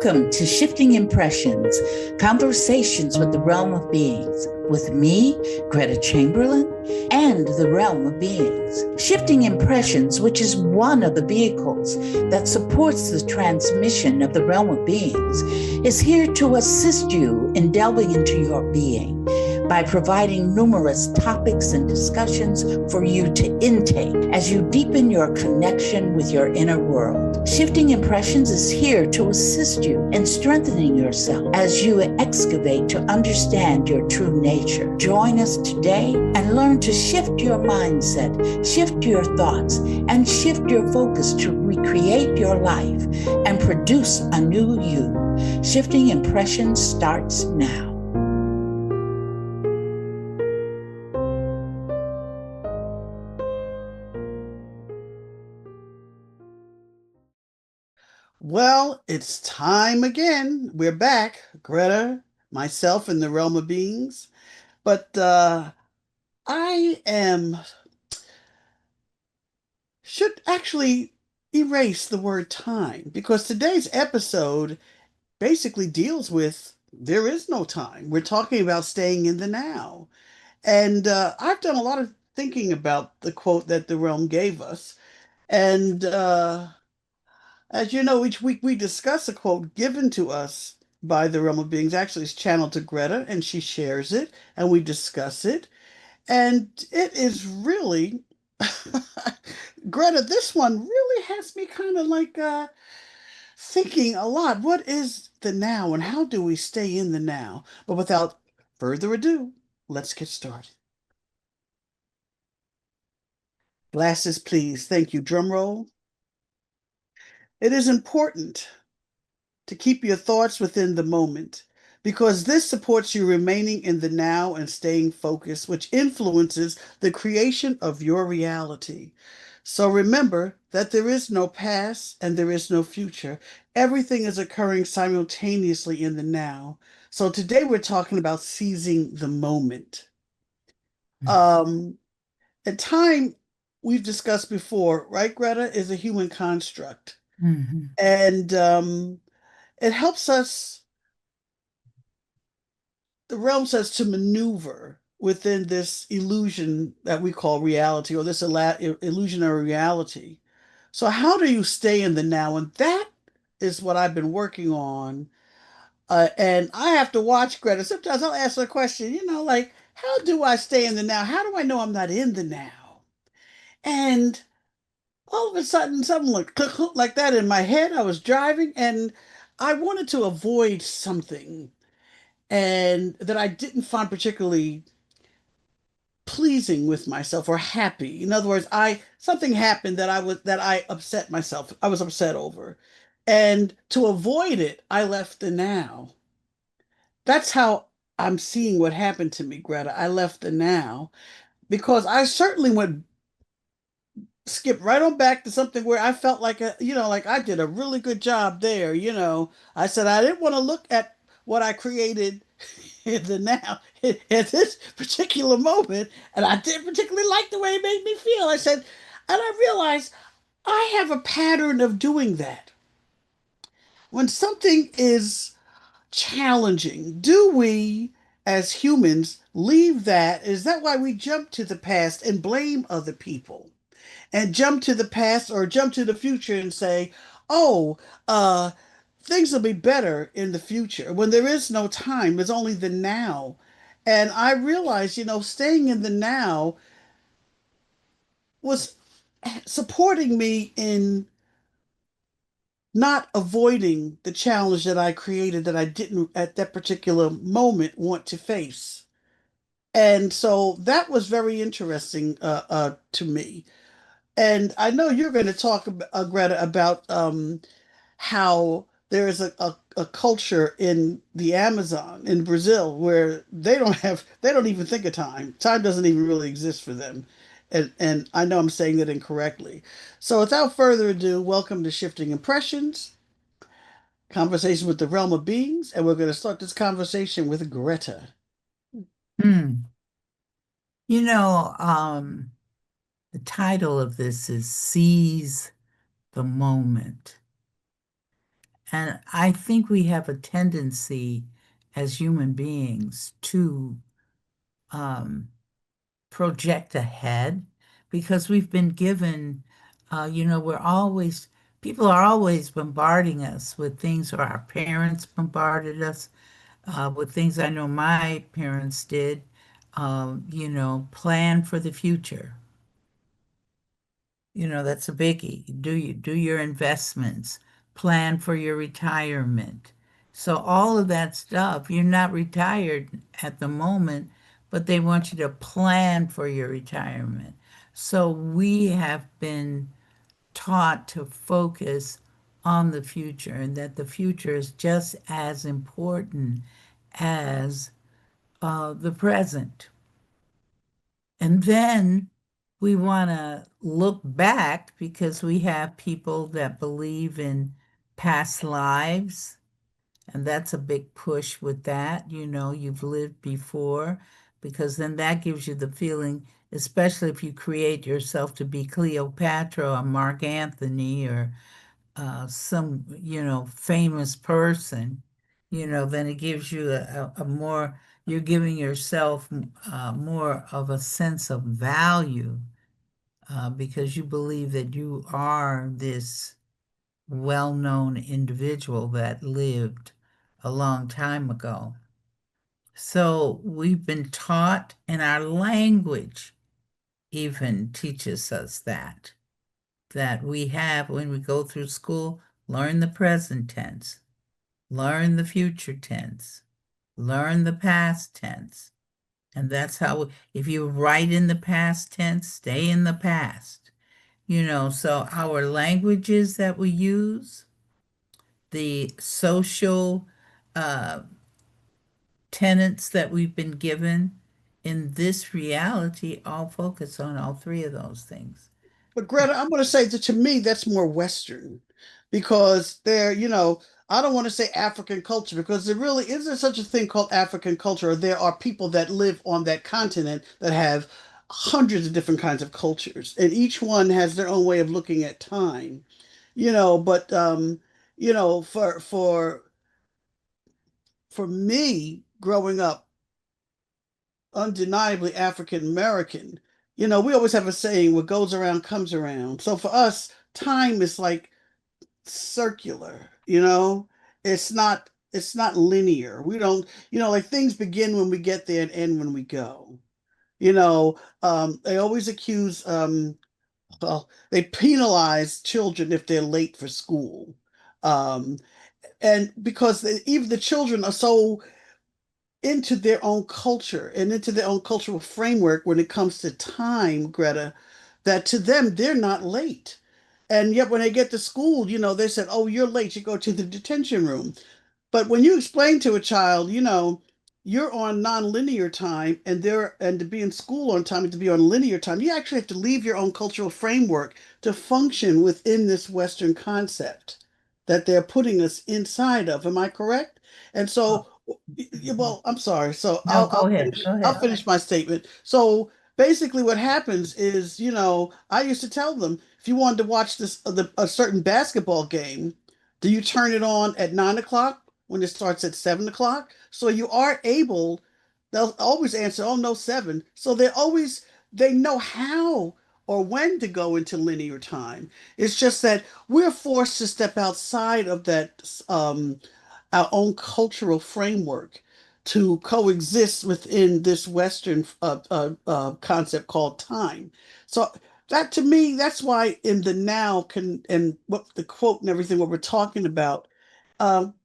Welcome to Shifting Impressions, Conversations with the Realm of Beings, with me, Gretta Chamberlain, and the Realm of Beings. Shifting Impressions, which is one of the vehicles that supports the transmission of the Realm of Beings, is here to assist you in delving into your being by providing numerous topics and discussions for you to intake as you deepen your connection with your inner world. Shifting Impressions is here to assist you in strengthening yourself as you excavate to understand your true nature. Join us today and learn to shift your mindset, shift your thoughts, and shift your focus to recreate your life and produce a new you. Shifting Impressions starts now. Well, it's time again. We're back, Greta, myself, and the realm of beings. But I should actually erase the word time because today's episode basically deals with there is no time. We're talking about staying in the now. And I've done a lot of thinking about the quote that the realm gave us. And as you know, each week we discuss a quote given to us by the realm of beings. Actually, it's channeled to Greta, and she shares it, and we discuss it. And it is really, Greta, this one really has me kind of like thinking a lot. What is the now, and how do we stay in the now? But without further ado, let's get started. Glasses, please. Thank you. Drum roll. It is important to keep your thoughts within the moment because this supports you remaining in the now and staying focused, which influences the creation of your reality. So remember that there is no past and there is no future. Everything is occurring simultaneously in the now. So today we're talking about seizing the moment. Um, and time, we've discussed before, right, Greta, is a human construct. Mm-hmm. And it helps us, the realm says, to maneuver within this illusion that we call reality or this illusionary reality. So, how do you stay in the now? And that is what I've been working on. And I have to watch Greta. Sometimes I'll ask her a question, like, how do I stay in the now? How do I know I'm not in the now? And all of a sudden, something like, click, click, like that in my head. I was driving and I wanted to avoid something and that I didn't find particularly pleasing with myself or happy. In other words, I something happened that I upset myself. I was upset over. And to avoid it, I left the now. That's how I'm seeing what happened to me, Greta. I left the now because I certainly went skip right on back to something where I felt like like I did a really good job there. I said I didn't want to look at what I created in the now at this particular moment, and I didn't particularly like the way it made me feel. I said, and I realized I have a pattern of doing that. When something is challenging, do we as humans leave that? Is that why we jump to the past and blame other people? And jump to the past or jump to the future and say, oh, uh, things will be better in the future. When there is no time, there's only the now. And I realized, staying in the now was supporting me in not avoiding the challenge that I created that I didn't at that particular moment want to face. And so that was very interesting to me. And I know you're going to talk, Greta, about how there is a culture in the Amazon in Brazil where they don't even think of time. Time doesn't even really exist for them. And I know I'm saying that incorrectly. So without further ado, welcome to Shifting Impressions, conversation with the realm of beings, and we're going to start this conversation with Greta. Hmm. You know, the title of this is Seize the Moment. And I think we have a tendency as human beings to um, project ahead because we've been given, we're always, people are always bombarding us with things, or our parents bombarded us with things. I know my parents did, plan for the future. That's a biggie. Do your investments, plan for your retirement. So all of that stuff, you're not retired at the moment, but they want you to plan for your retirement. So we have been taught to focus on the future and that the future is just as important as the present. And then we want to look back because we have people that believe in past lives. And that's a big push with that. You've lived before, because then that gives you the feeling, especially if you create yourself to be Cleopatra or Mark Anthony or some, famous person, then it gives you a more, you're giving yourself more of a sense of value because you believe that you are this well-known individual that lived a long time ago. So we've been taught, and our language even teaches us that we have, when we go through school, learn the present tense, learn the future tense, learn the past tense. And that's how, if you write in the past tense, stay in the past. So our languages that we use, the social uh, tenets that we've been given in this reality all focus on all three of those things. But Greta, I'm going to say that to me, that's more Western because I don't want to say African culture because there really isn't such a thing called African culture. There are people that live on that continent that have hundreds of different kinds of cultures, and each one has their own way of looking at time. But for me, growing up, undeniably African American, we always have a saying, what goes around comes around. So for us, time is like circular, it's not linear. We don't, like things begin when we get there and end when we go. They always accuse well, they penalize children if they're late for school. Um, and because even the children are so into their own culture and into their own cultural framework when it comes to time, Greta, that to them, they're not late. And yet when they get to school, they said, oh, you're late, you go to the detention room. But when you explain to a child, you're on nonlinear time and to be in school on time and to be on linear time, you actually have to leave your own cultural framework to function within this Western concept that they're putting us inside of. Am I correct? And Oh, so, mhm. well, I'm sorry. So No, go ahead. Go I'll ahead. finish my statement. So basically what happens is, I used to tell them if you wanted to watch a certain basketball game, do you turn it on at 9 o'clock when it starts at 7 o'clock? So you are able, they'll always answer, oh no, seven. So they know how or when to go into linear time. It's just that we're forced to step outside of that our own cultural framework to coexist within this Western concept called time. So that to me, that's why in the now can and what the quote and everything what we're talking about, um,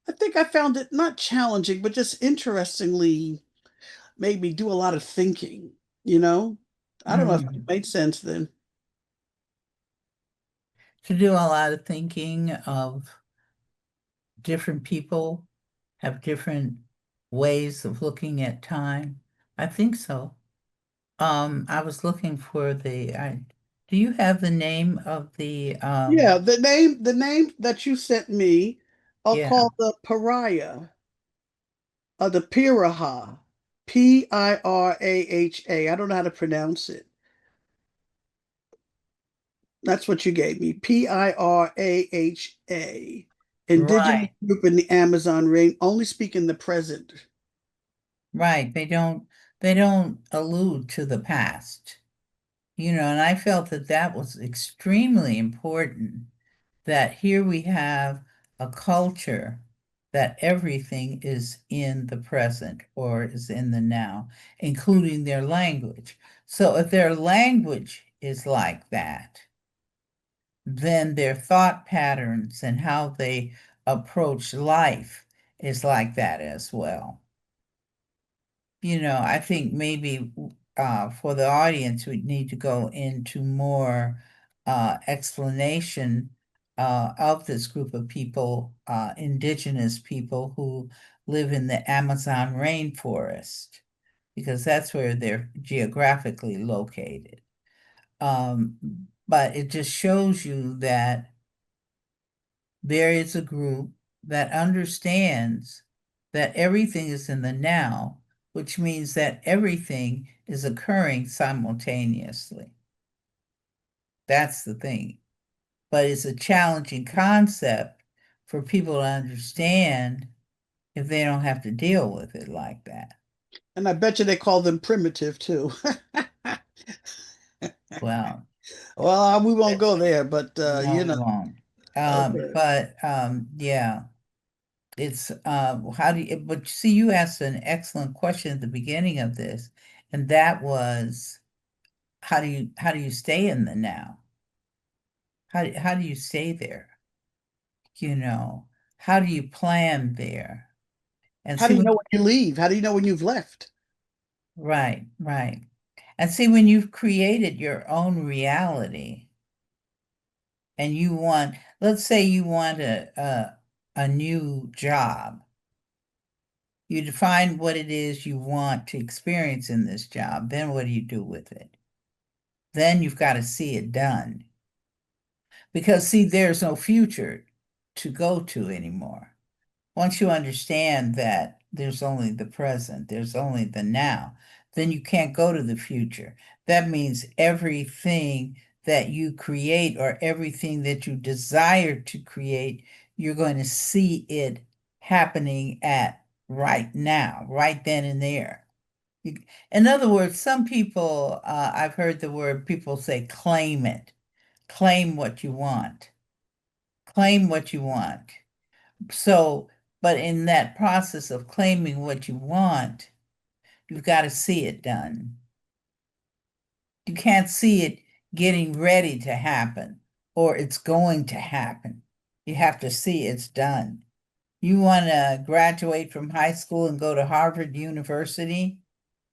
I think I found it not challenging, but just interestingly made me do a lot of thinking. You know, I don't know if it Mm. made sense then. To do a lot of thinking of different people have different ways of looking at time. I think so. I was looking for do you have the name of the Yeah, the name that you sent me are yeah. called the pariah. The Piraha, Piraha. I don't know how to pronounce it. That's what you gave me, Piraha. Indigenous Right, group in the Amazon rain only speak in the present. right. They don't allude to the past. And I felt that that was extremely important, that here we have a culture that everything is in the present or is in the now, including their language. So if their language is like that, then their thought patterns and how they approach life is like that as well. I think maybe for the audience, we need to go into more explanation of this group of people, indigenous people who live in the Amazon rainforest, because that's where they're geographically located. Um, but it just shows you that there is a group that understands that everything is in the now, which means that everything is occurring simultaneously. That's the thing. But it's a challenging concept for people to understand if they don't have to deal with it like that. And I bet you they call them primitive too. Well, Well, we won't go there, but no, we won't. okay. Yeah. It's how do you, but see, you asked an excellent question at the beginning of this, and that was how do you stay in the now? How do you stay there? You know, how do you plan there? And How do see you when know when you leave? How do you know when you've left? right, right. And see when you've created your own reality and let's say you want a new job. You define what it is you want to experience in this job. Then what do you do with it? Then you've got to see it done. Because, see, there's no future to go to anymore. Once you understand that there's only the present, there's only the now, then you can't go to the future. That means everything that you create or everything that you desire to create, you're going to see it happening at right now, right then and there. In other words, some people, I've heard the word people say, claim it, claim what you want, claim what you want. So, but in that process of claiming what you want, you've got to see it done. You can't see it getting ready to happen or it's going to happen. You have to see it's done. You want to graduate from high school and go to Harvard University?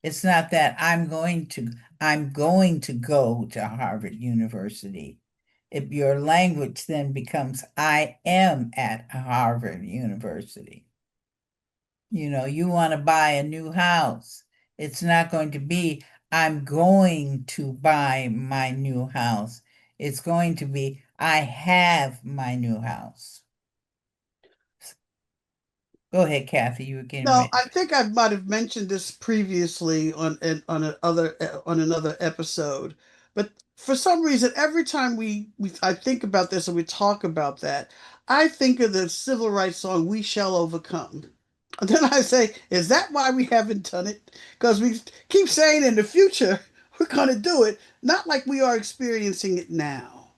It's not that I'm going to go to Harvard University. If your language then becomes I am at Harvard University. You want to buy a new house. It's not going to be I'm going to buy my new house. It's going to be I have my new house. Go ahead, Kathy. You were getting No, ready. I think I might have mentioned this previously on another episode, but for some reason, every time I think about this and we talk about that, I think of the civil rights song "We Shall Overcome." And then I say, is that why we haven't done it? Because we keep saying in the future we're going to do it, not like we are experiencing it now.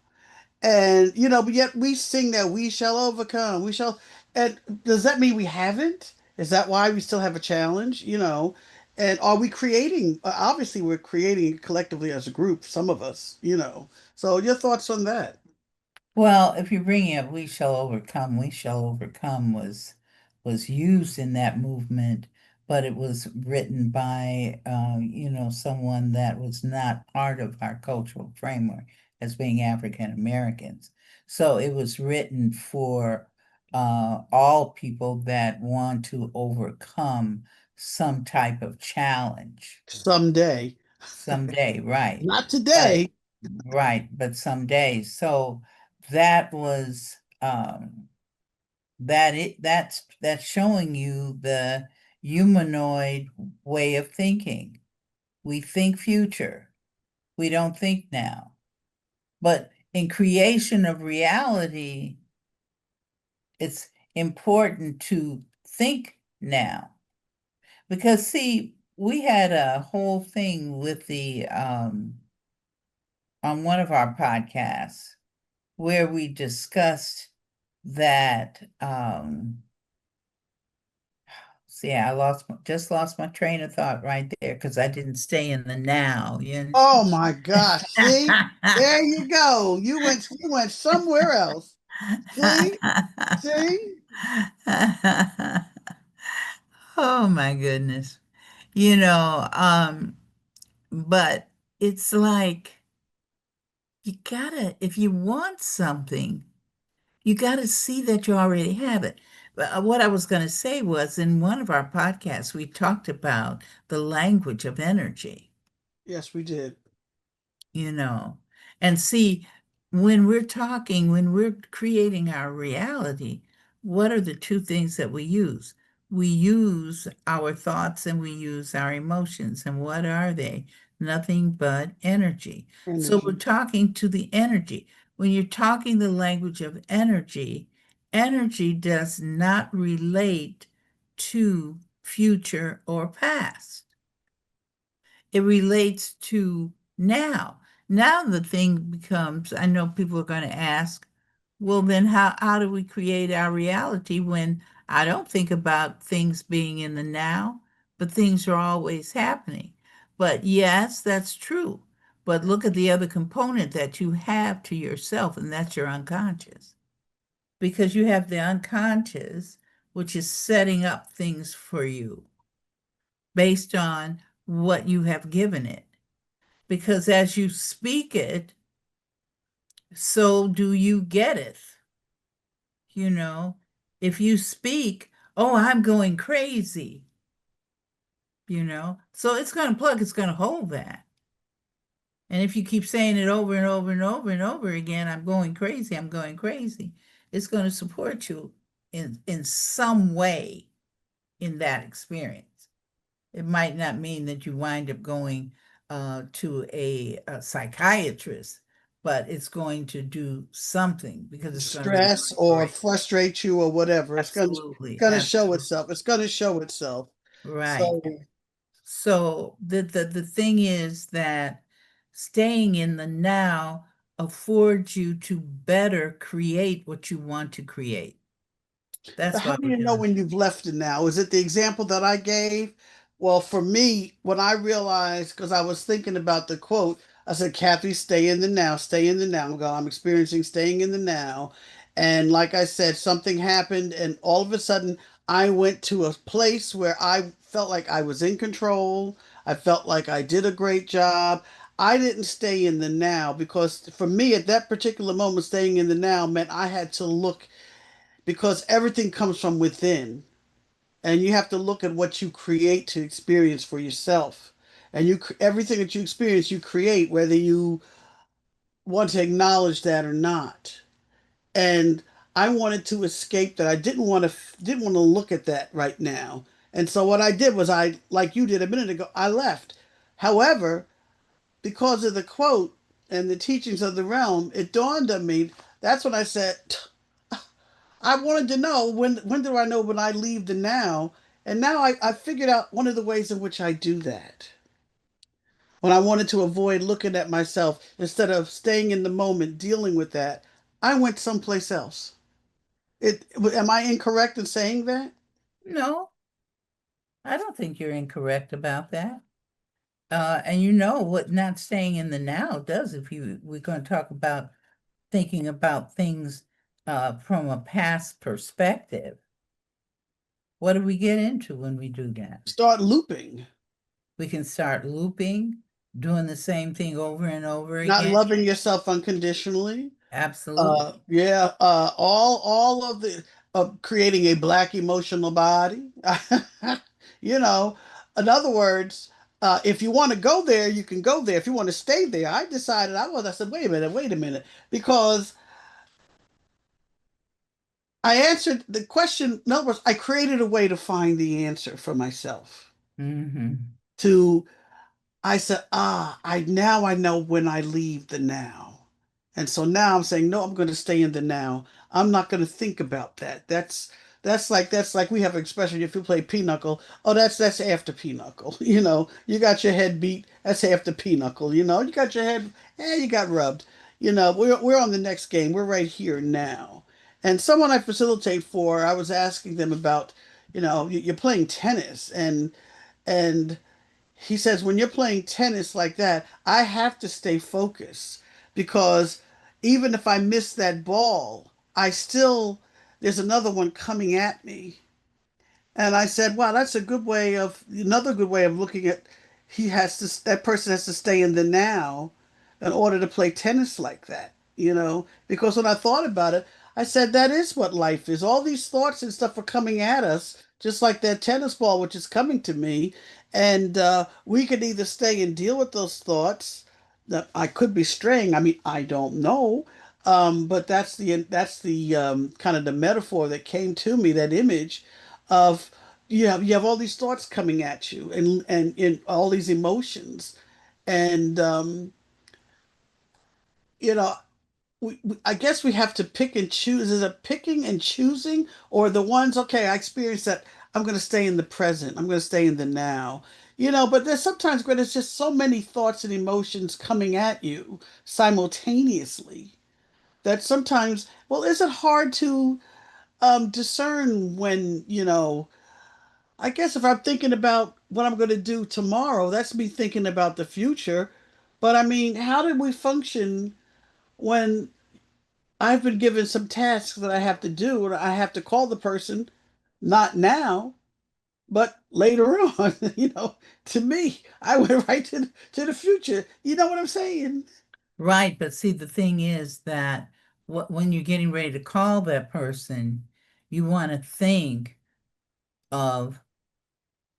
And but yet we sing that we shall overcome, we shall. And does that mean we haven't? Is that why we still have a challenge? And are we creating? Obviously, we're creating collectively as a group. Some of us. So your thoughts on that? Well, if you're bringing up We Shall Overcome" was used in that movement, but it was written by someone that was not part of our cultural framework as being African Americans. So it was written for all people that want to overcome some type of challenge Someday, someday, right? not But today. right, but someday. So that was that's showing you the humanoid way of thinking. We think future. We don't think now. But in creation of reality, it's important to think now. Because see, we had a whole thing with the on one of our podcasts where we discussed that see, just lost my train of thought right there because I didn't stay in the now. You Oh my gosh. See, there you go. You went somewhere else. See? See? Oh my goodness. You know, but it's like you gotta, if you want something, you gotta see that you already have it. But what I was gonna say was in one of our podcasts, we talked about the language of energy. Yes, we did. you know. And see, when we're creating our reality, what are the two things that we use? We use our thoughts and we use our emotions. And what are they? Nothing but energy. So we're Energy. talking to the energy. When you're talking the language of energy, energy does not relate to future or past. It relates to now. Now the thing becomes, I know people are going to ask, well, then how do we create our reality when I don't think about things being in the now, but things are always happening? But yes, that's true. But look at the other component that you have to yourself, and that's your unconscious. Because you have the unconscious, which is setting up things for you based on what you have given it. Because as you speak it, so do you get it. You know, if you speak, oh, I'm going crazy, so it's going to plug, it's going to hold that. And if you keep saying it over and over and over and over again, I'm going crazy, I'm going crazy, it's going to support you in some way in that experience. It might not mean that you wind up going to a psychiatrist, but it's going to do something because it's going to Stress or reverberate. frustrate you or whatever. Absolutely, Gonna show absolutely. itself. It's gonna show itself. Right. So So the thing is that staying in the now affords you to better create what you want to create. but That's how why do we're you know doing. when you've left it now? Is it the example that I gave? Well, for me, when I realized, because I was thinking about the quote, I said, Kathy, stay in the now, stay in the now. God, I'm experiencing staying in the now. And like I said, something happened, and all of a sudden, I went to a place where I felt like I was in control. I felt like I did a great job. I didn't stay in the now because for me, at that particular moment, staying in the now meant I had to look because everything comes from within and you have to look at what you create to experience for yourself and everything that you experience you create whether you want to acknowledge that or not. And I wanted to escape that. I didn't want to look at that right now. And so what I did was I like you did a minute ago, I left. However, because of the quote and the teachings of the realm, it dawned on me. That's when I said, I wanted to know when do I know when I leave the now? And now I figured out one of the ways in which I do that. When I wanted to avoid looking at myself, instead of staying in the moment dealing with that, I went someplace else. Am I incorrect in saying that? No, I don't think you're incorrect about that. And you know what not staying in the now does if we're going to talk about thinking about things from a past perspective. What do we get into when we do that? Start looping, We can start looping, doing the same thing over and over not again. loving yourself unconditionally. Absolutely. Yeah, all of the creating a black emotional body. You know, in other words, if you want to go there, you can go there. If you want to stay there, I decided I said, wait a minute, because I answered the question. In other words, I created a way to find the answer for myself. Hmm. To I said, I now I know when I leave the now. And so now I'm saying, no, I'm going to stay in the now. I'm not going to think about that. That's like we have an expression if you play pinochle, oh that's after pinochle. You got your head beat, that's after pinochle. You got your head, you got rubbed. We're on the next game. We're right here now. And someone I facilitate for, I was asking them about, you're playing tennis and he says, when you're playing tennis like that, I have to stay focused because even if I miss that ball, there's another one coming at me. And I said, wow, that's another good way of looking at, that person has to stay in the now in order to play tennis like that. Because when I thought about it, I said, that is what life is. All these thoughts and stuff are coming at us, just like that tennis ball, which is coming to me. And we could either stay and deal with those thoughts that I could be straying. I mean, I don't know. But that's the kind of the metaphor that came to me, that image of you have all these thoughts coming at you and all these emotions and you know I guess we have to pick and choose. Is it picking and choosing or the ones, okay, I experienced that, I'm going to stay in the present, I'm going to stay in the now. But there's sometimes when it's just so many thoughts and emotions coming at you simultaneously that sometimes, well, is it hard to discern when, I guess if I'm thinking about what I'm going to do tomorrow, that's me thinking about the future. But I mean, how did we function when I've been given some tasks that I have to do and I have to call the person, not now, but later on? To me, I went right to the future. You know what I'm saying? Right, but see, the thing is that when you're getting ready to call that person, you want to think of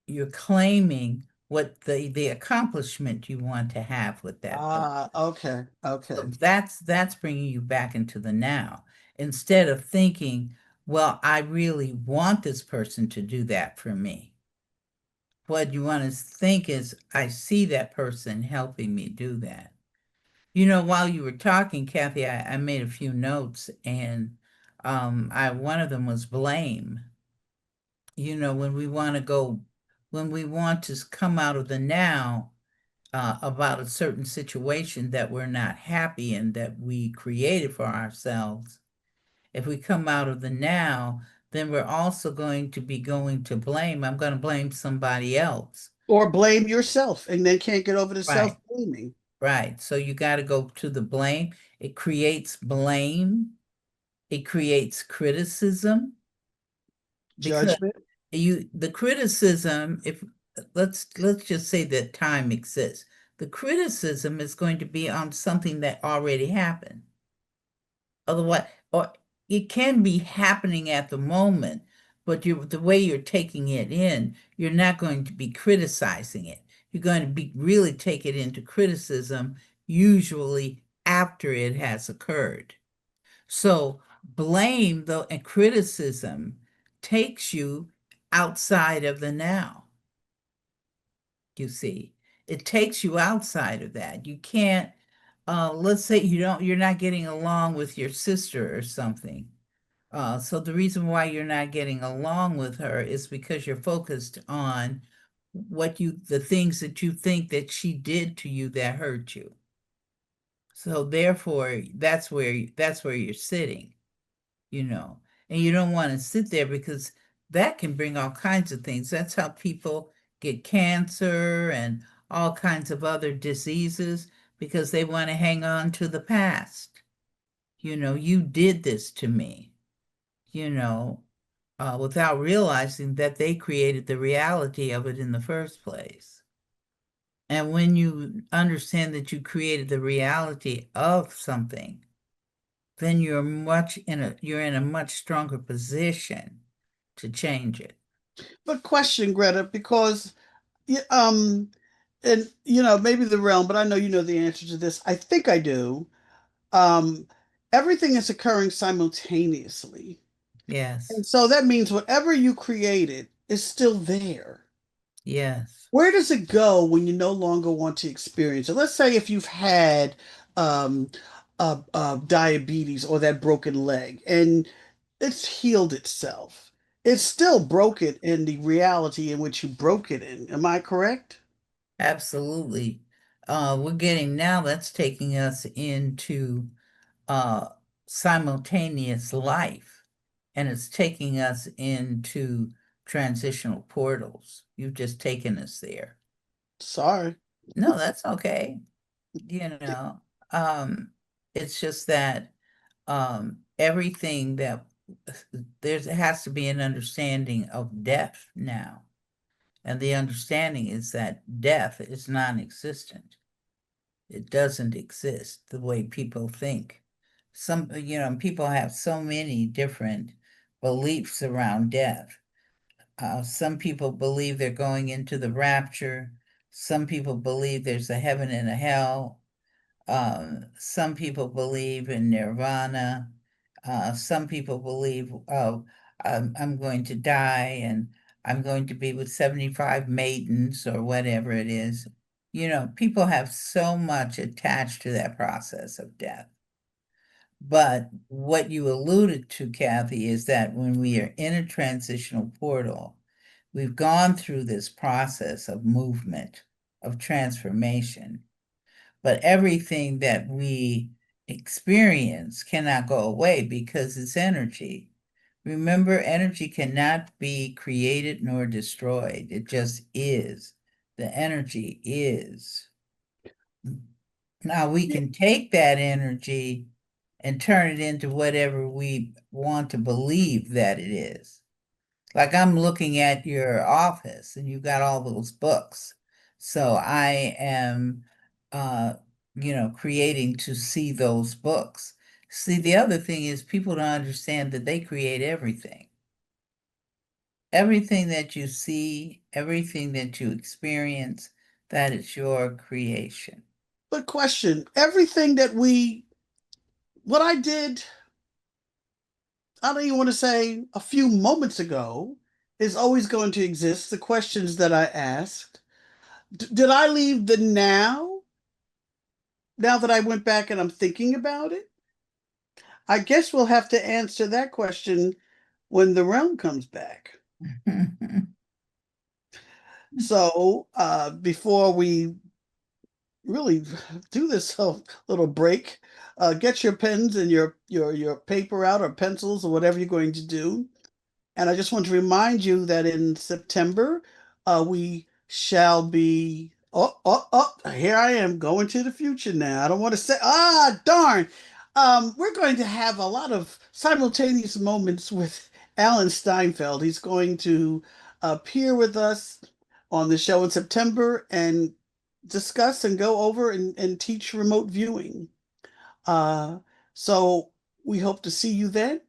you're claiming what the accomplishment you want to have with that person. Ah, okay, So okay. that's bringing you back into the now instead of thinking, well, I really want this person to do that for me. What you want to think is, I see that person helping me do that. While you were talking, Kathy, I made a few notes, and I one of them was blame. When we want to go, when we want to come out of the now about a certain situation that we're not happy in that we created for ourselves, if we come out of the now, then we're also going to be going to blame. I'm going to blame somebody else. Or blame yourself and then can't get over the Right. self-blaming. Right. So you got to go to the blame. It creates blame. It creates criticism because Judgment. the criticism, if let's just say that time exists. The criticism is going to be on something that already happened. Otherwise, or it can be happening at the moment, but the way you're taking it in, you're not going to be criticizing it. You're going to be really take it into criticism, usually after it has occurred. So blame though and criticism takes you outside of the now. You see, it takes you outside of that. You can't, let's say you're not getting along with your sister or something. So the reason why you're not getting along with her is because you're focused on the things that you think that she did to you that hurt you. So therefore, that's where you're sitting, you know, and you don't want to sit there because that can bring all kinds of things. That's how people get cancer and all kinds of other diseases because they want to hang on to the past. You did this to me, you know, without realizing that they created the reality of it in the first place. And when you understand that you created the reality of something, then you're in a much stronger position to change it. But question, Greta, because and maybe the realm, but I know you know the answer to this. I think I do. Um, Everything is occurring simultaneously. Yes, And so that means whatever you created is still there. yes, Where does it go when you no longer want to experience it? Let's say if you've had um, diabetes or that broken leg, and it's healed itself. It's still broken in the reality in which you broke it in. Am I correct? Absolutely. We're getting now that's taking us into uh, simultaneous life, and it's taking us into transitional portals. You've just taken us there. Sorry. No, that's okay. You know, um, it's just that everything that there has to be an understanding of death now. And the understanding is that death is non-existent. It doesn't exist the way people think. People have so many different beliefs around death. Some people believe they're going into the rapture. Some people believe there's a heaven and a hell. Some people believe in nirvana. Some people believe, oh, I'm going to die and I'm going to be with 75 maidens or whatever it is. People have so much attached to that process of death. But what you alluded to, Kathy, is that when we are in a transitional portal, we've gone through this process of movement, of transformation, but everything that we experience cannot go away because it's energy. Remember, energy cannot be created nor destroyed. It just is. The energy is. Now we can take that energy and turn it into whatever we want to believe that it is. Like I'm looking at your office and you've got all those books. So I am, creating to see those books. See, the other thing is people don't understand that they create everything. Everything that you see, everything that you experience, that is your creation. But question, what I did, I don't even want to say a few moments ago, is always going to exist. The questions that I asked. Did I leave the now that I went back and I'm thinking about it? I guess we'll have to answer that question when the realm comes back. So before we really do this little break, get your pens and your paper out or pencils or whatever you're going to do. And I just want to remind you that in September, we shall be. Here I am going to the future now. I don't want to say, darn. We're going to have a lot of simultaneous moments with Alan Steinfeld. He's going to appear with us on the show in September and discuss and go over and teach remote viewing. Uh, so we hope to see you then.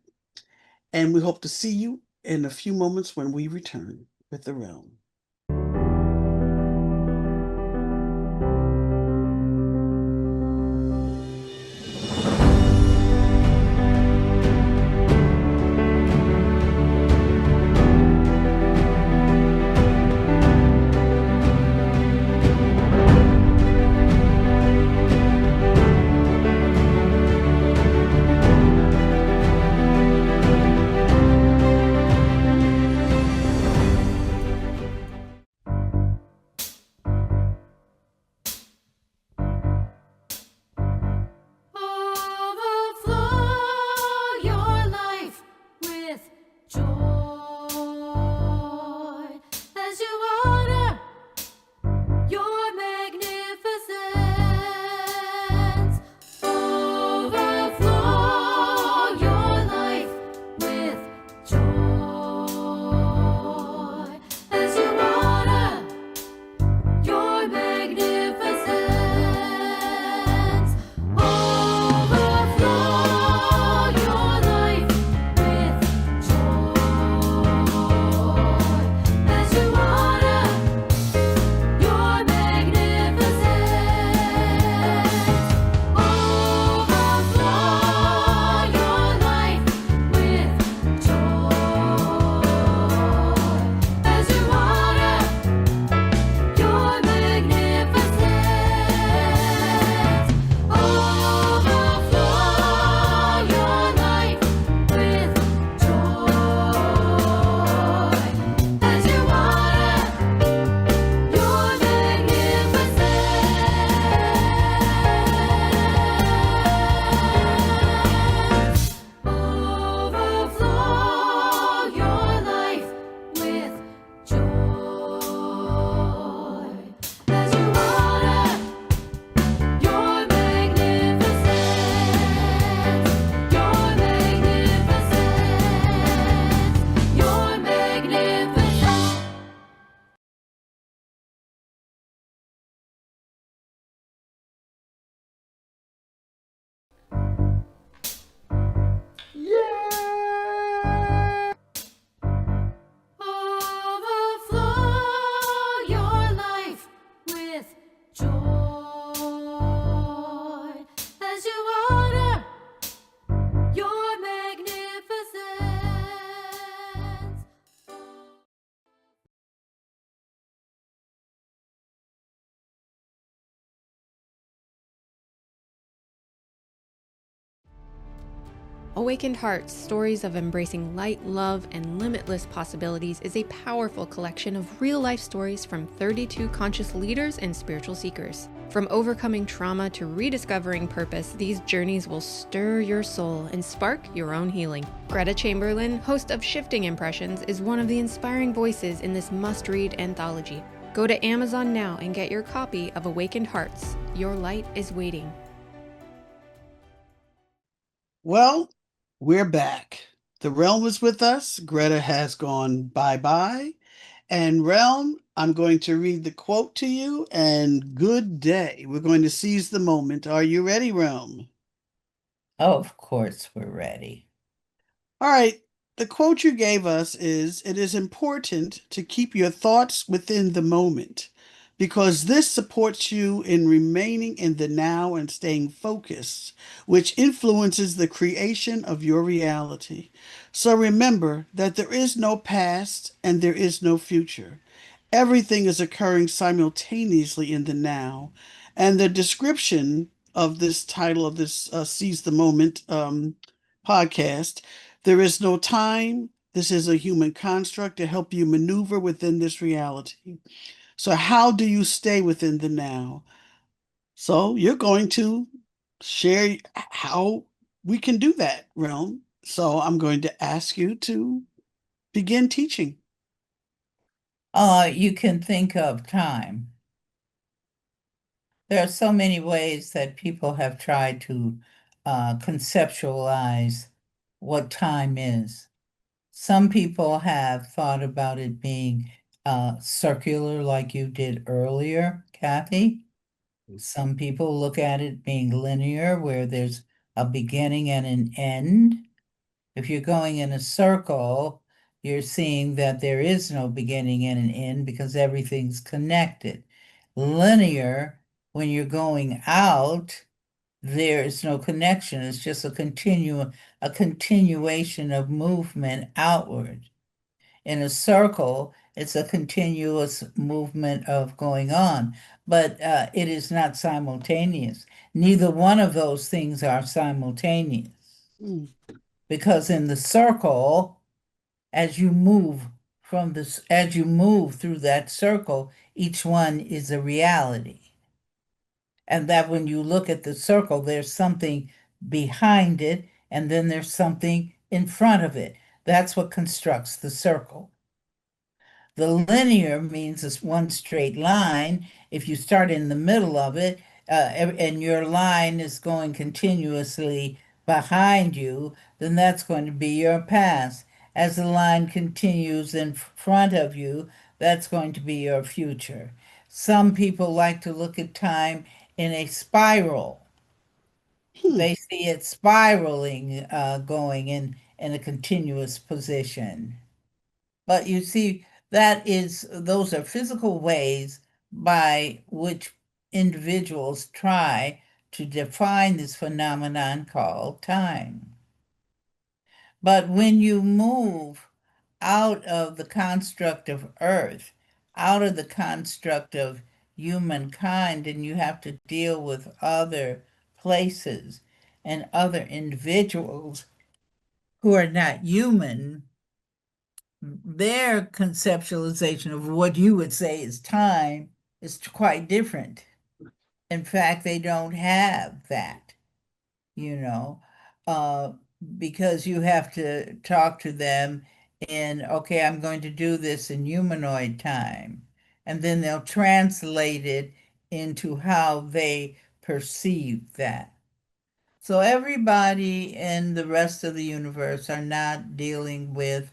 And we hope to see you in a few moments when we return with the realm. Awakened Hearts, Stories of Embracing Light, Love, and Limitless Possibilities is a powerful collection of real-life stories from 32 conscious leaders and spiritual seekers. From overcoming trauma to rediscovering purpose, these journeys will stir your soul and spark your own healing. Gretta Chamberlain, host of Shifting Impressions, is one of the inspiring voices in this must-read anthology. Go to Amazon now and get your copy of Awakened Hearts. Your light is waiting. Well, we're back. The Realm is with us. Greta has gone bye-bye. And Realm, I'm going to read the quote to you, and good day. We're going to seize the moment. Are you ready, Realm? Oh, of course, we're ready. All right. The quote you gave us is, "It is important to keep your thoughts within the moment because this supports you in remaining in the now and staying focused, which influences the creation of your reality. So remember that there is no past and there is no future. Everything is occurring simultaneously in the now." And the description of this title of this Seize the Moment podcast: there is no time. This is a human construct to help you maneuver within this reality. So, how do you stay within the now? So, you're going to share how we can do that, Realm. So, I'm going to ask you to begin teaching. You can think of time. There are so many ways that people have tried to conceptualize what time is. Some people have thought about it being circular, like you did earlier, Kathy. Some people look at it being linear, where there's a beginning and an end. If you're going in a circle, you're seeing that there is no beginning and an end because everything's connected. Linear, when you're going out, there is no connection. It's just a continuation of movement outward. In a circle, it's a continuous movement of going on, but it is not simultaneous. Neither one of those things are simultaneous Mm. because in the circle, as you move as you move through that circle, each one is a reality. And that when you look at the circle, there's something behind it, and then there's something in front of it. That's what constructs the circle. The linear means it's one straight line. If you start in the middle of it, and your line is going continuously behind you, then that's going to be your past. As the line continues in front of you, that's going to be your future. Some people like to look at time in a spiral. They see it spiraling, going in a continuous position. But you see, those are physical ways by which individuals try to define this phenomenon called time. But when you move out of the construct of Earth, out of the construct of humankind, and you have to deal with other places and other individuals who are not human, their conceptualization of what you would say is time is quite different. In fact, they don't have that, you know, uh, because you have to talk to them in, okay, I'm going to do this in humanoid time. And then they'll translate it into how they perceive that. So everybody in the rest of the universe are not dealing with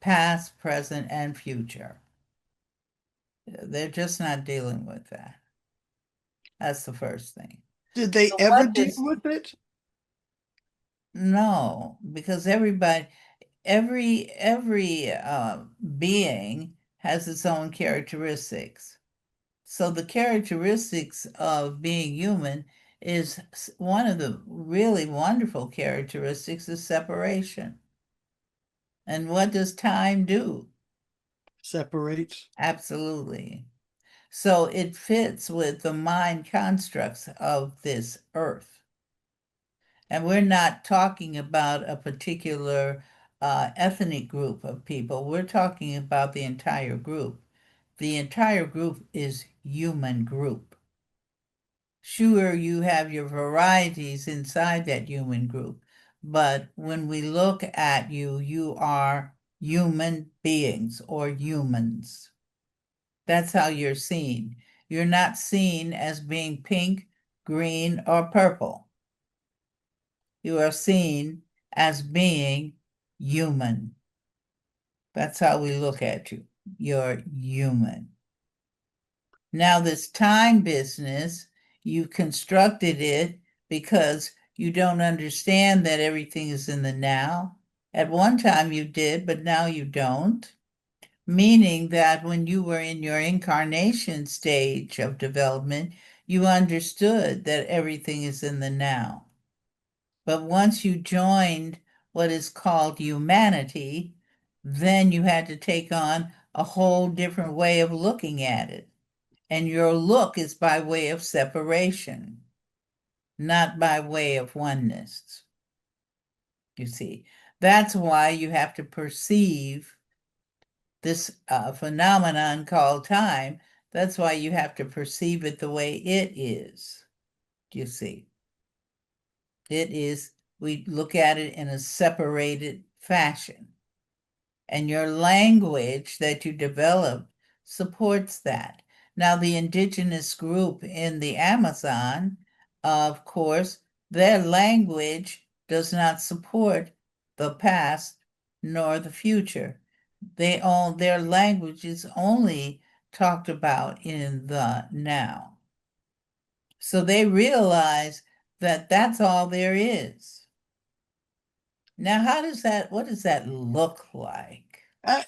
past, present, and future. They're just not dealing with that. That's the first thing. Did they So ever what deal does with it? no, because every being has its own characteristics. So the characteristics of being human is one of the really wonderful characteristics is separation. And what does time do? Separates. Absolutely. So it fits with the mind constructs of this earth. And we're not talking about a particular ethnic group of people. We're talking about the entire group. The entire group is human group. Sure, you have your varieties inside that human group, but when we look at you, you are human beings or humans. That's how you're seen. You're not seen as being pink, green, or purple. You are seen as being human. That's how we look at you. You're human. Now, this time business, you constructed it because you don't understand that everything is in the now. At one time you did, but now you don't. Meaning that when you were in your incarnation stage of development, you understood that everything is in the now. But once you joined what is called humanity, then you had to take on a whole different way of looking at it. And your look is by way of separation, not by way of oneness. You see, that's why you have to perceive this phenomenon called time. That's why you have to perceive it the way it is. You see, it is, we look at it in a separated fashion. And your language that you develop supports that. Now, the indigenous group in the Amazon, of course, their language does not support the past nor the future. Their language is only talked about in the now. So they realize that that's all there is. Now, what does that look like?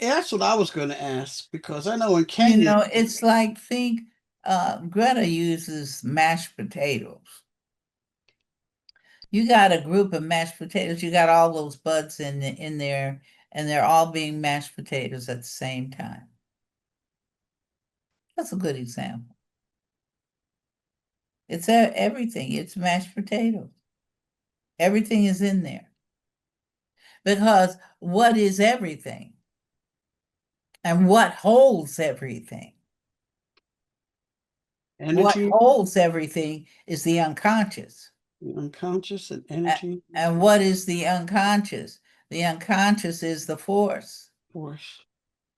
That's what I was going to ask, because I know in Kenya, It's like, Greta uses mashed potatoes. You got a group of mashed potatoes, you got all those buds in there, and they're all being mashed potatoes at the same time. That's a good example. It's everything, it's mashed potatoes. Everything is in there. Because what is everything? And what holds everything? energy, What holds everything is the unconscious. the unconscious, and energy, And what is the unconscious? The unconscious is the force. force.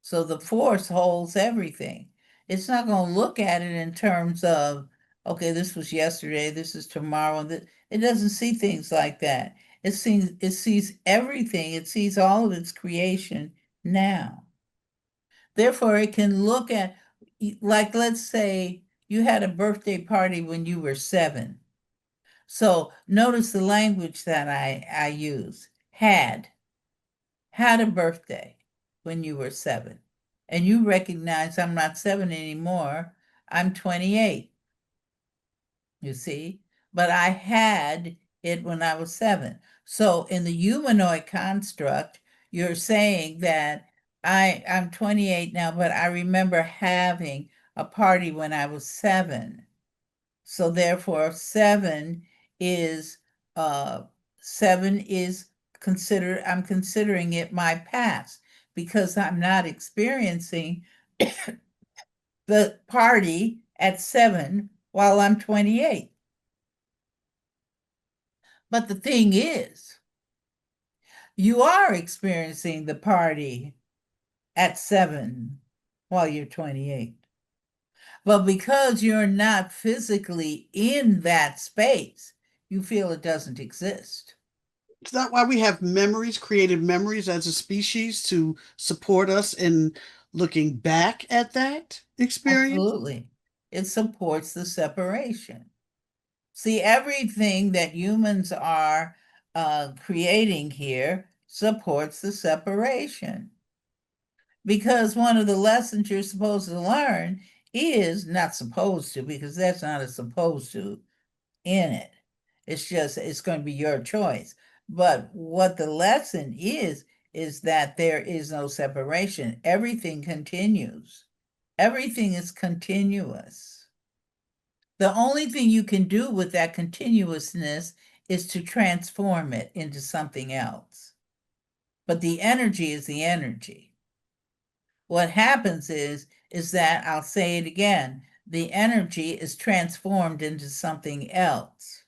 So the force holds everything. It's not going to look at it in terms of, okay, this was yesterday, this is tomorrow. It doesn't see things like that. It sees everything. It sees all of its creation now. Therefore, it can look at, like, let's say you had a birthday party when you were 7. So notice the language that I use. Had a birthday when you were 7. And you recognize I'm not 7 anymore. I'm 28. You see? But I had it when I was 7. So in the humanoid construct, you're saying that I'm 28 now, but I remember having a party when I was 7. So therefore, 7 is I'm considering it my past, because I'm not experiencing the party at 7 while I'm 28. But the thing is, you are experiencing the party at 7 while you're 28. But because you're not physically in that space, you feel it doesn't exist. Is that why we have memories, created memories as a species, to support us in looking back at that experience? Absolutely. It supports the separation. See, everything that humans are creating here supports the separation. Because one of the lessons you're supposed to learn is not supposed to, because that's not a supposed to in it. It's going to be your choice. But what the lesson is that there is no separation. Everything continues. Everything is continuous. The only thing you can do with that continuousness is to transform it into something else. But the energy is the energy. What happens is that, I'll say it again, the energy is transformed into something else.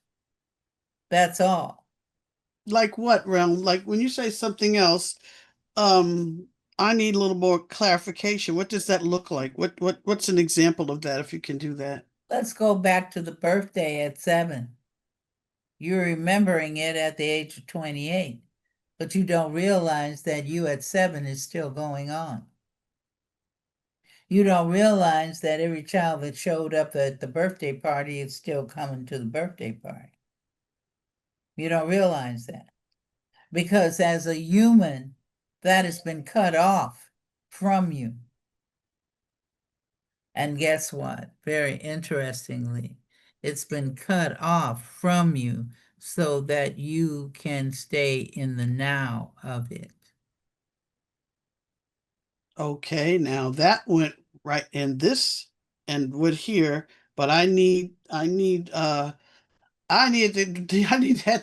That's all. Like what, Realm? Like when you say something else, I need a little more clarification. What does that look like? What's an example of that, if you can do that? Let's go back to the birthday at 7. You're remembering it at the age of 28, but you don't realize that you at 7 is still going on. You don't realize that every child that showed up at the birthday party is still coming to the birthday party. You don't realize that. Because as a human, that has been cut off from you. And guess what? Very interestingly, it's been cut off from you so that you can stay in the now of it. Okay, now that went right in this and would here, but I need I need that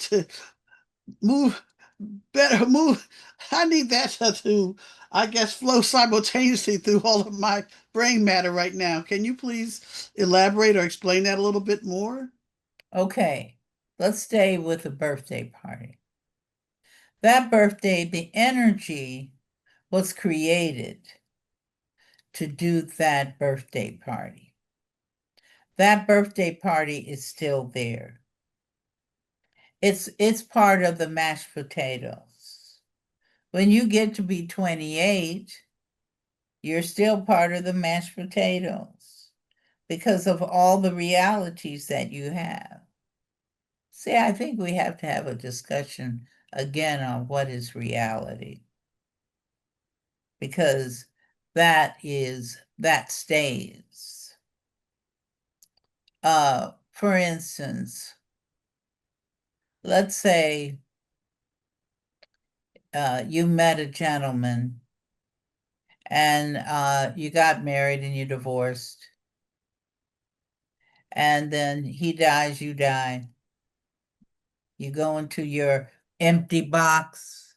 to move better move. I need that to I guess flow simultaneously through all of my brain matter right now. Can you please elaborate or explain that a little bit more? Okay, let's stay with the birthday party. That birthday, the energy was created to do that birthday party. That birthday party is still there. It's part of the mashed potatoes. When you get to be 28, you're still part of the mashed potatoes because of all the realities that you have. See, I think we have to have a discussion again on what is reality, because that stays. For instance, let's say you met a gentleman and you got married and you divorced, and then he dies, you die. You go into your empty box.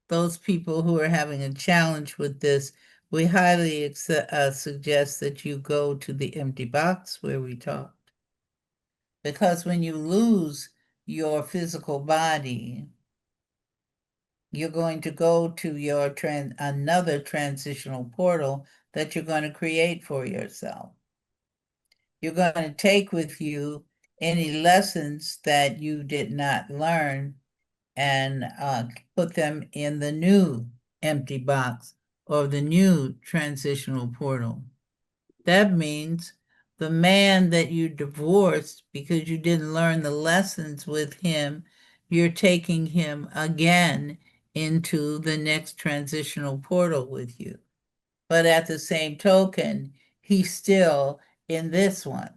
Those people who are having a challenge with this, we highly suggest that you go to the empty box where we talked. Because when you lose your physical body, you're going to go to your another transitional portal that you're going to create for yourself. You're going to take with you any lessons that you did not learn and put them in the new empty box or the new transitional portal. That means the man that you divorced because you didn't learn the lessons with him, you're taking him again into the next transitional portal with you. But at the same token, he's still in this one.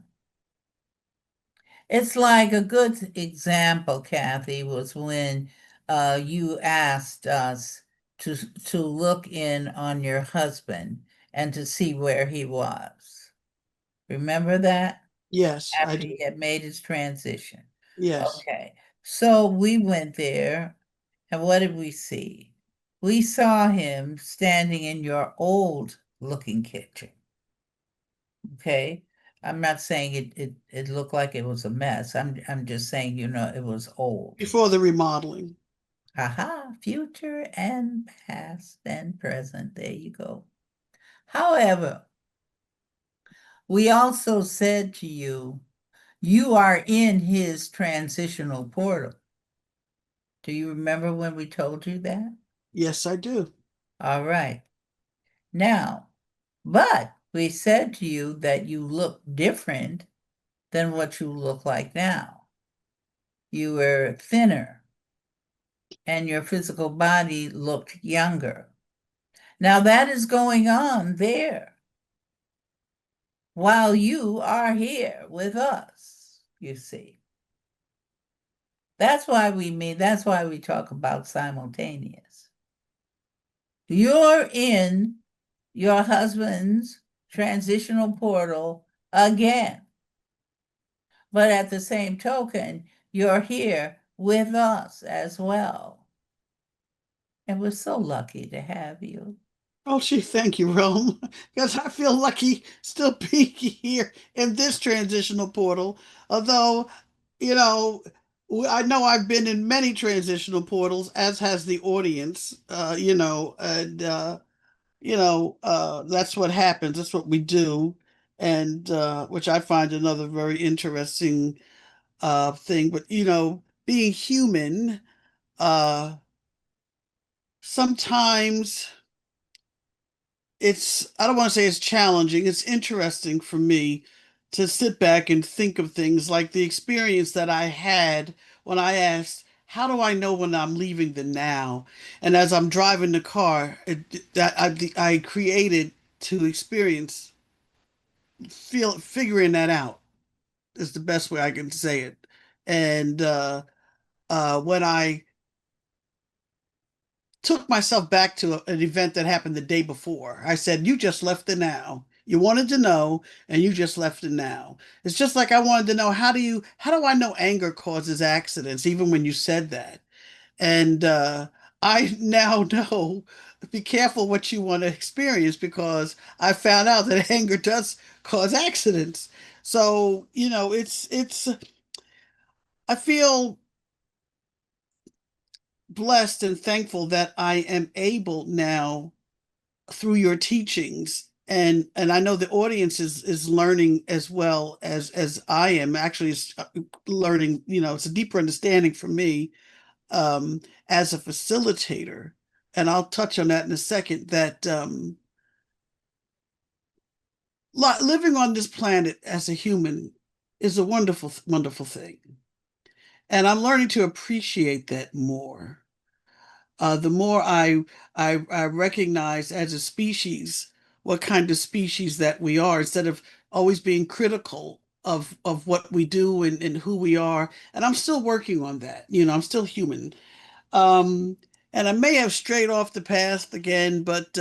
It's like a good example, Kathy, was when you asked us to look in on your husband and to see where he was. Remember that? Yes, I After do. he had made his transition. Yes. Okay. So we went there, and what did we see? We saw him standing in your old looking kitchen. Okay. I'm not saying it looked like it was a mess. I'm just saying, it was old. Before the remodeling. Aha, future and past and present. There you go. However, we also said to you, you are in his transitional portal. Do you remember when we told you that? Yes, I do. All right. Now, but we said to you that you look different than what you look like now. You were thinner and your physical body looked younger. Now that is going on there while you are here with us, you see. That's why we talk about simultaneous. You're in your husband's transitional portal again. But at the same token, you're here with us as well. And we're so lucky to have you. Oh, gee, thank you, Rome, because I feel lucky still being here in this transitional portal. Although, you know, I know I've been in many transitional portals, as has the audience, that's what happens. That's what we do. And which I find another very interesting thing. But, being human, uh, sometimes I don't want to say it's challenging, it's interesting for me to sit back and think of things like the experience that I had when I asked, how do I know when I'm leaving the now? And as I'm driving the car, I created to experience figuring that out is the best way I can say it. And when I took myself back to an event that happened the day before. I said, you just left the now. You wanted to know and you just left the now. It's just like I wanted to know how do I know anger causes accidents even when you said that? And I now know be careful what you want to experience because I found out that anger does cause accidents. So, it's I feel blessed and thankful that I am able now through your teachings, and I know the audience is learning as well as I am actually learning. It's a deeper understanding for me as a facilitator, and I'll touch on that in a second. That living on this planet as a human is a wonderful, wonderful thing, and I'm learning to appreciate that more. The more I recognize as a species what kind of species that we are, instead of always being critical of what we do and who we are. And I'm still working on that. I'm still human. Um, and I may have strayed off the path again, but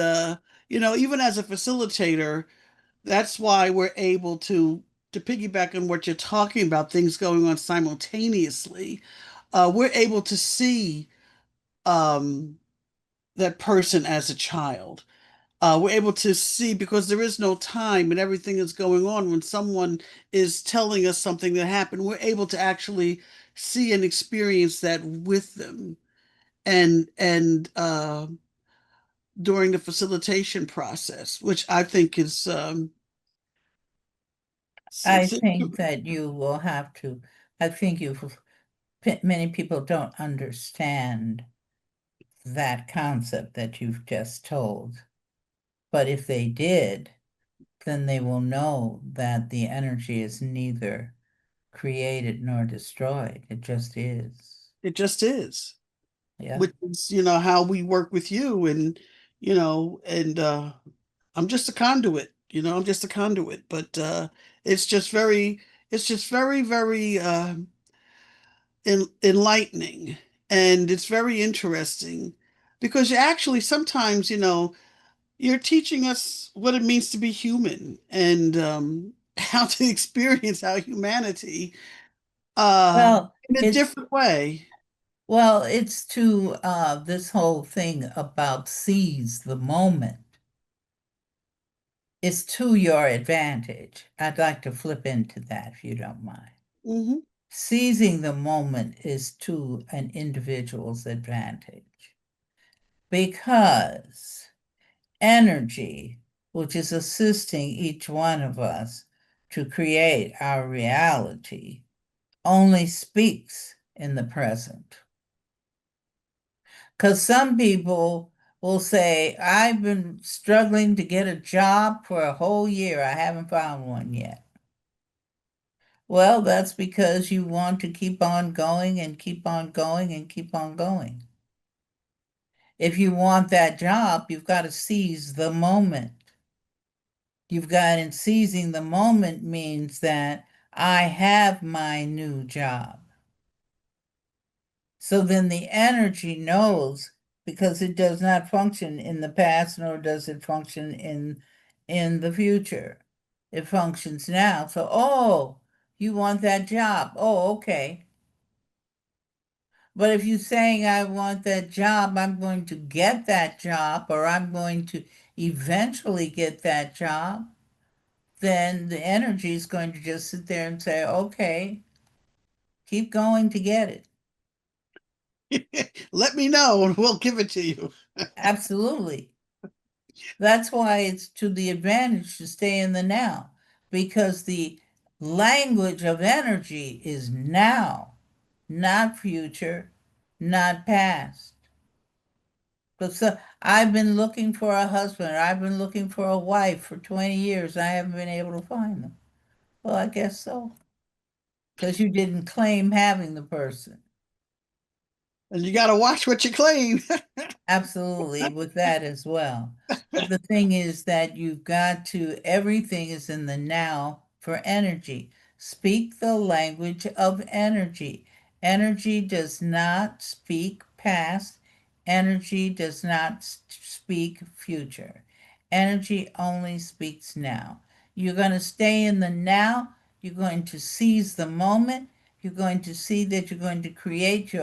even as a facilitator, that's why we're able to piggyback on what you're talking about, things going on simultaneously. We're able to see um, that person as a child. We're able to see because there is no time and everything is going on. When someone is telling us something that happened, we're able to actually see and experience that with them. And during the facilitation process, which I think is I think that you will have to, I think many people don't understand that concept that you've just told. But if they did, then they will know that the energy is neither created nor destroyed. It just is. it just is, Yeah. which is how we work with you, and I'm just a conduit. I'm just a conduit, but it's just very, very enlightening, and it's very interesting because you actually sometimes, you're teaching us what it means to be human and how to experience our humanity Well, in a it's different way. it's to this whole thing about seize the moment. It's to your advantage. I'd like to flip into that if you don't mind. Hmm. Seizing the moment is to an individual's advantage because energy, which is assisting each one of us to create our reality, only speaks in the present. Because some people will say, I've been struggling to get a job for a whole year. I haven't found one yet. Well, that's because you want to keep on going and keep on going and keep on going. If you want that job, you've got to seize the moment. And seizing the moment means that I have my new job. So then the energy knows because it does not function in the past, nor does it function in the future. It functions now. So, oh, you want that job. Oh, okay. But if you're saying, I want that job, I'm going to get that job, or I'm going to eventually get that job, then the energy is going to just sit there and say, okay, keep going to get it. Let me know and we'll give it to you. Absolutely. That's why it's to the advantage to stay in the now, because the language of energy is now, not future, not past. But so I've been looking for a husband, I've been looking for a wife for 20 years. I haven't been able to find them. Well, I guess so. Because you didn't claim having the person. And you got to watch what you claim. Absolutely, with that as well. But the thing is that you've got to, everything is in the now for energy. Speak the language of energy. Energy does not speak past. Energy does not speak future. Energy only speaks now. You're going to stay in the now. You're going to seize the moment. You're going to see that you're going to create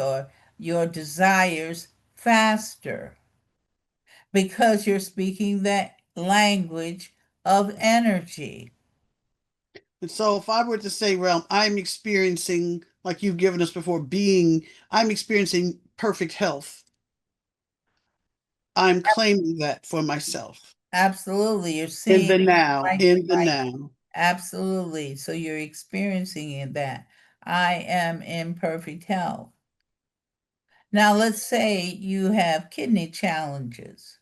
your desires faster because you're speaking the language of energy. And so if I were to say, Realm, I'm experiencing, like you've given us before, I'm experiencing perfect health. I'm claiming that for myself. Absolutely. You're In seeing the now, right, in the right. now. Absolutely. So you're experiencing that. I am in perfect health. Now, let's say you have kidney challenges.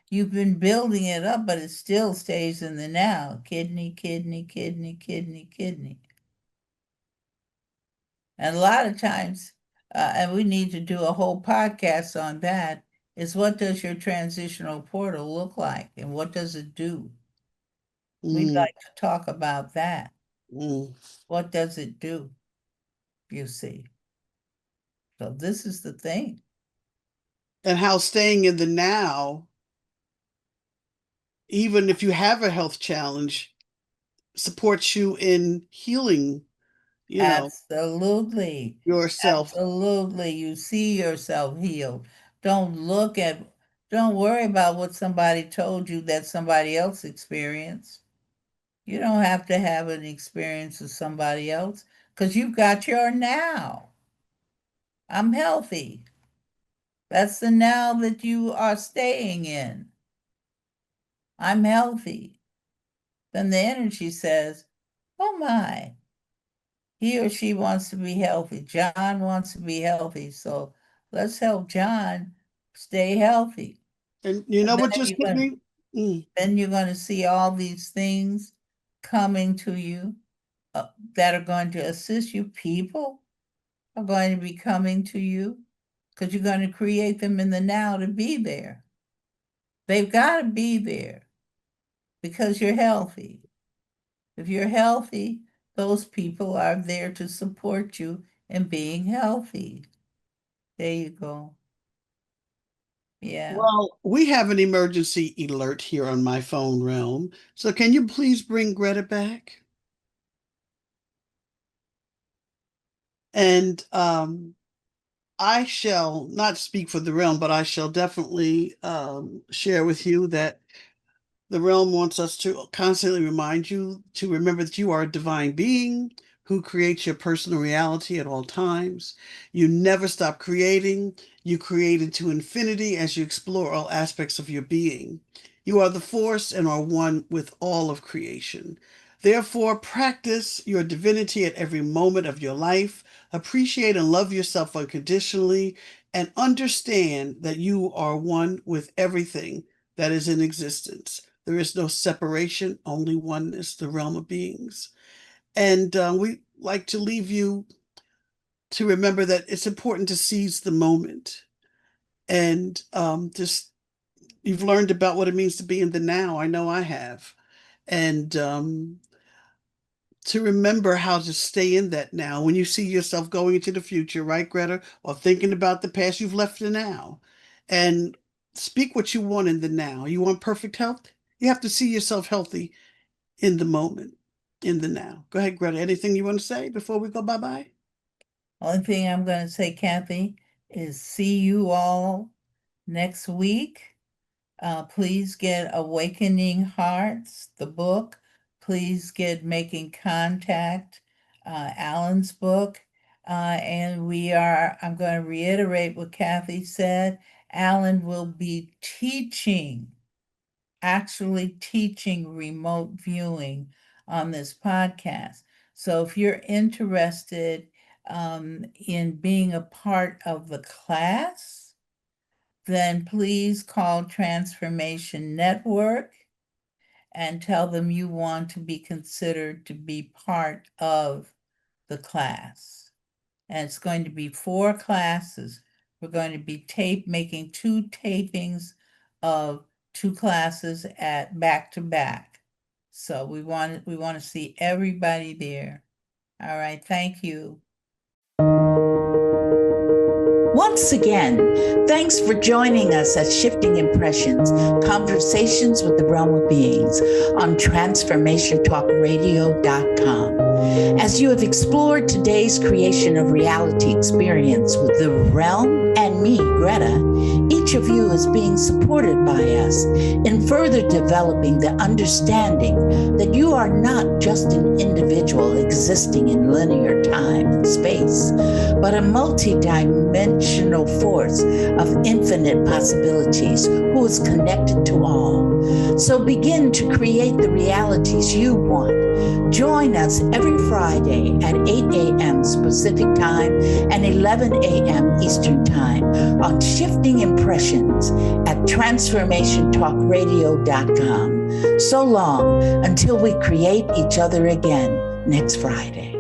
You've been building it up, but it still stays in the now. Kidney, kidney, kidney, kidney, kidney. And a lot of times, and we need to do a whole podcast on that, is what does your transitional portal look like and what does it do? We'd like to talk about that. What does it do? You see. So this is the thing. And how staying in the now, even if you have a health challenge, supports you in healing, Absolutely. yourself. Absolutely. You see yourself healed. Don't worry about what somebody told you that somebody else experienced. You don't have to have an experience with somebody else because you've got your now. I'm healthy. That's the now that you are staying in. I'm healthy. Then the energy says, oh my, he or she wants to be healthy. John wants to be healthy. So let's help John stay healthy. And you know And what just hit me? then you're going to see all these things coming to you that are going to assist you. People are going to be coming to you because you're going to create them in the now to be there. They've got to be there because you're healthy. If you're healthy, those people are there to support you in being healthy. There you go. Yeah. Well, we have an emergency alert here on my phone realm. So can you please bring Greta back? And I shall not speak for the realm, but I shall definitely share with you that the realm wants us to constantly remind you to remember that you are a divine being who creates your personal reality at all times. You never stop creating. You create into infinity as you explore all aspects of your being. You are the force and are one with all of creation. Therefore, practice your divinity at every moment of your life. Appreciate and love yourself unconditionally, and understand that you are one with everything that is in existence. There is no separation, only oneness, the realm of beings. And we like to leave you to remember that it's important to seize the moment and just you've learned about what it means to be in the now. I know I have. And to remember how to stay in that now when you see yourself going into the future, right, Greta? Or thinking about the past, you've left the now. And speak what you want in the now. You want perfect health? You have to see yourself healthy in the moment, in the now. Go ahead, Greta. Anything you want to say before we go bye-bye? Only thing I'm going to say, Kathy, is see you all next week. Please get Awakening Hearts, the book. Please get Making Contact, Alan's book. And I'm going to reiterate what Kathy said. Alan will be actually teaching remote viewing on this podcast. So if you're interested in being a part of the class, then please call Transformation Network and tell them you want to be considered to be part of the class. And it's going to be 4 classes. We're going to be making 2 tapings of 2 classes at back to back. So we want to see everybody there. All right, thank you. Once again, thanks for joining us at Shifting Impressions, Conversations with the Realm of Beings on TransformationTalkRadio.com. As you have explored today's creation of reality experience with the realm and me, Greta, each of you is being supported by us in further developing the understanding that you are not just an individual existing in linear time and space, but a multi-dimensional force of infinite possibilities who is connected to all. So begin to create the realities you want. Join us every Friday at 8 a.m. Pacific Time and 11 a.m. Eastern Time on Shifting Impressions at TransformationTalkRadio.com. So long until we create each other again next Friday.